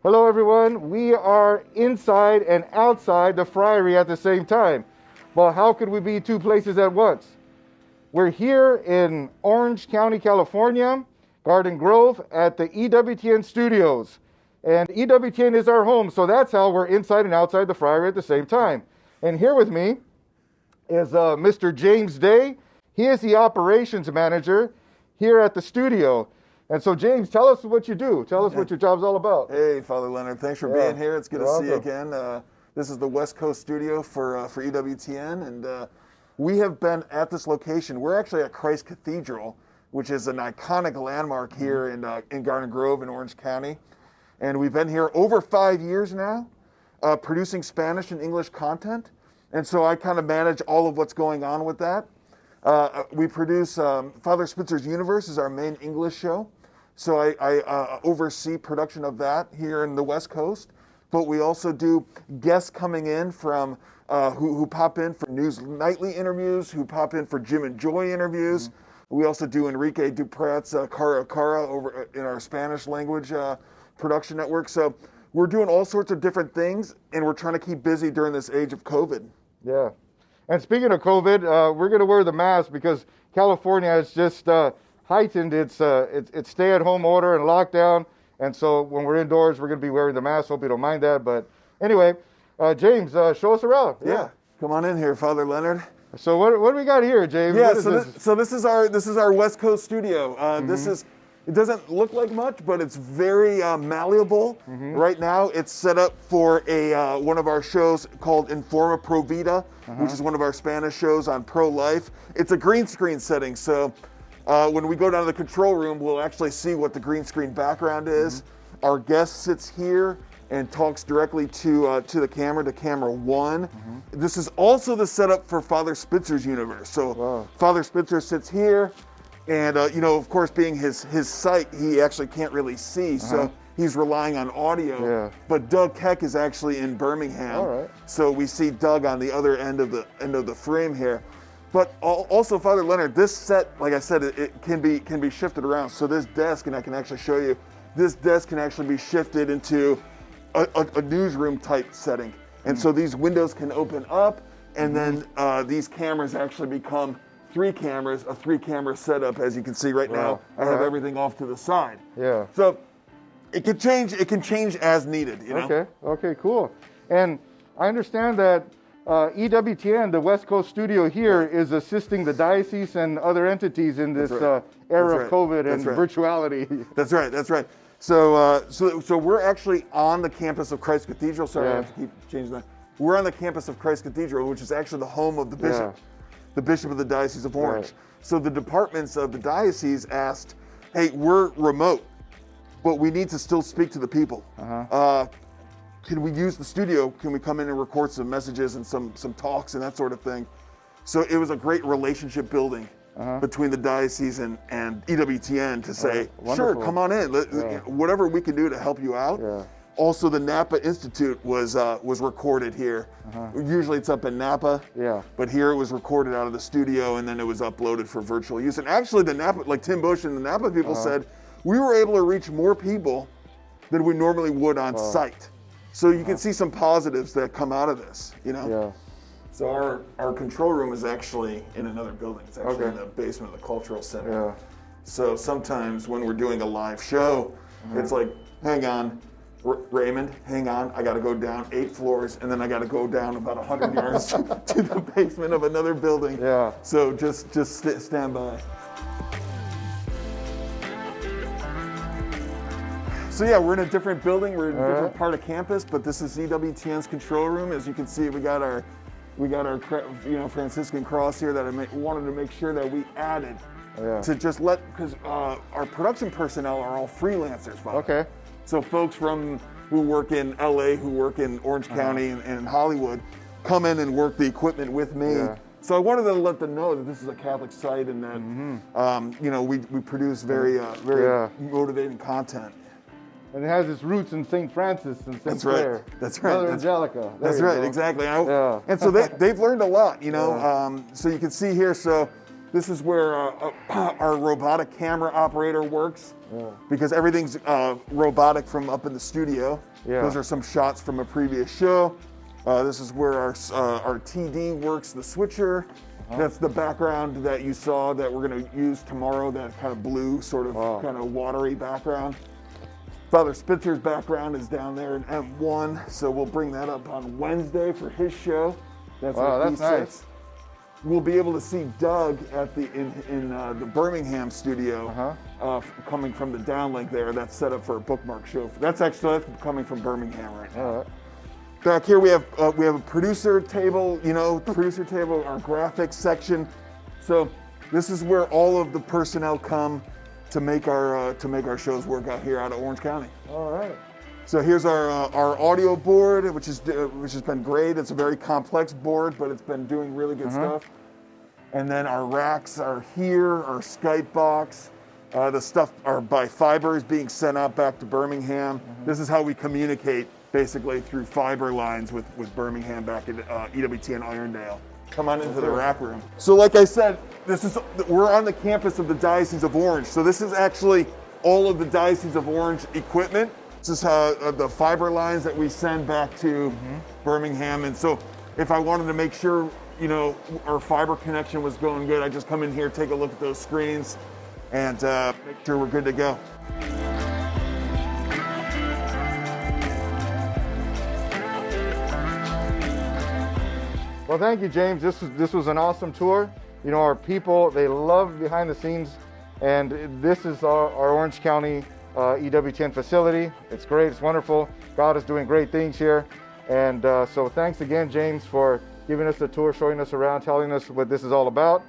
Hello everyone, we are inside and outside the Friary at the same time. Well, how could we be two places at once? We're here in Orange County, California, Garden Grove at the EWTN Studios. And EWTN is our home, so that's how we're inside and outside the Friary at the same time. And here with me is Mr. James Day. He is the operations manager here at the studio. And so, James, tell us what you do. Tell us what your job's all about. Hey, Father Leonard. Thanks for being here. It's good to see you again. This is the West Coast Studio for EWTN, and we have been at this location. We're actually at Christ Cathedral, which is an iconic landmark here in Garden Grove in Orange County. And we've been here over 5 years now, producing Spanish and English content. And so I kind of manage all of what's going on with that. We produce Father Spitzer's Universe is our main English show. So I oversee production of that here in the West Coast. But we also do guests coming in from who pop in for News Nightly interviews, who pop in for Jim and Joy interviews. We also do Enrique Duprat's Cara Cara over in our Spanish language production network. So we're doing all sorts of different things, and we're trying to keep busy during this age of COVID. Yeah. And speaking of COVID, we're going to wear the mask because California has just heightened its stay-at-home order and lockdown. And so when we're indoors, we're going to be wearing the mask. Hope you don't mind that. But anyway, James, show us around. Yeah. Come on in here, Father Leonard. So what do we got here, James? Yeah, so this is our West Coast studio. It doesn't look like much, but it's very malleable. Right now, it's set up for one of our shows called Informa Pro Vida, which is one of our Spanish shows on pro-life. It's a green screen setting, so when we go down to the control room, we'll actually see what the green screen background is. Our guest sits here and talks directly to the camera, to camera one. This is also the setup for Father Spitzer's Universe. So Father Spitzer sits here, and of course, being his sight, he actually can't really see, so he's relying on audio. Yeah. But Doug Keck is actually in Birmingham, so we see Doug on the other end of the frame here. But also, Father Leonard, this set, like I said, it can be shifted around. So this desk, and I can actually show you, this desk can actually be shifted into a newsroom type setting. And so these windows can open up, and then these cameras actually become 3 cameras, a 3-camera setup. As you can see right now, I have everything off to the side. Yeah. So it can change as needed, you know? Okay, cool. And I understand that EWTN, the West Coast Studio here, is assisting the diocese and other entities in this era of COVID and virtuality. That's right. So we're actually on the campus of Christ Cathedral. Sorry, I have to keep changing that. We're on the campus of Christ Cathedral, which is actually the home of the bishop, the bishop of the Diocese of Orange. So the departments of the diocese asked, hey, we're remote, but we need to still speak to the people. Can we use the studio? Can we come in and record some messages and some talks and that sort of thing? So it was a great relationship building between the diocese and EWTN to say, sure, come on in. Whatever we can do to help you out. Also, the Napa Institute was recorded here. Usually it's up in Napa, but here it was recorded out of the studio, and then it was uploaded for virtual use. And actually, the Napa, like Tim Bush and the Napa people said, we were able to reach more people than we normally would on site. So you can see some positives that come out of this, you know? So our control room is actually in another building. It's actually in the basement of the Cultural Center. So sometimes when we're doing a live show, it's like, hang on, Raymond, hang on, I got to go down 8 floors, and then I got to go down about 100 yards to the basement of another building. So just stand by. So yeah, we're in a different building. We're in a different part of campus, but this is EWTN's control room. As you can see, we got our Franciscan cross here that I wanted to make sure that we added to just because our production personnel are all freelancers. Bob. So folks who work in LA, who work in Orange County and Hollywood, come in and work the equipment with me. So I wanted to let them know that this is a Catholic site and that we produce very motivating content. And it has its roots in St. Francis and St. Clair. That's right. Mother Angelica. That's right, exactly. And so they've learned a lot, you know. So you can see here, so this is where our robotic camera operator works because everything's robotic from up in the studio. Yeah. Those are some shots from a previous show. This is where our TD works the switcher. That's the background that you saw that we're going to use tomorrow, that kind of blue, sort of kind of watery background. Father Spitzer's background is down there in M1, so we'll bring that up on Wednesday for his show. That's nice. We'll be able to see Doug at in the Birmingham studio, coming from the downlink there. That's set up for a bookmark show. That's coming from Birmingham right now. All right. Back here we have a producer table, our graphics section. So this is where all of the personnel come to make our shows work out here out of Orange County. All right. So here's our audio board, which has been great. It's a very complex board, but it's been doing really good stuff. And then our racks are here, our Skype box. The stuff by fiber is being sent out back to Birmingham. This is how we communicate, basically through fiber lines with Birmingham back at EWTN Irondale. Come on into the rack room. So like I said, we're on the campus of the Diocese of Orange. So this is actually all of the Diocese of Orange equipment. This is the fiber lines that we send back to Birmingham. And so if I wanted to make sure, our fiber connection was going good, I just come in here, take a look at those screens, and make sure we're good to go. Well, thank you, James. This was an awesome tour. Our people, they love behind the scenes, and this is our Orange County EWTN facility. It's great. It's wonderful. God is doing great things here. And so thanks again, James, for giving us the tour, showing us around, telling us what this is all about.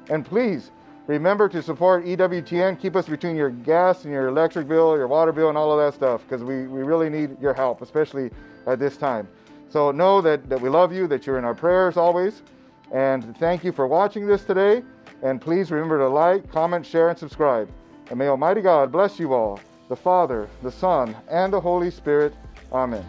And please remember to support EWTN. Keep us between your gas and your electric bill, your water bill, and all of that stuff, because we really need your help, especially at this time. So know that we love you, that you're in our prayers always. And thank you for watching this today. And please remember to like, comment, share, and subscribe. And may Almighty God bless you all, the Father, the Son, and the Holy Spirit. Amen.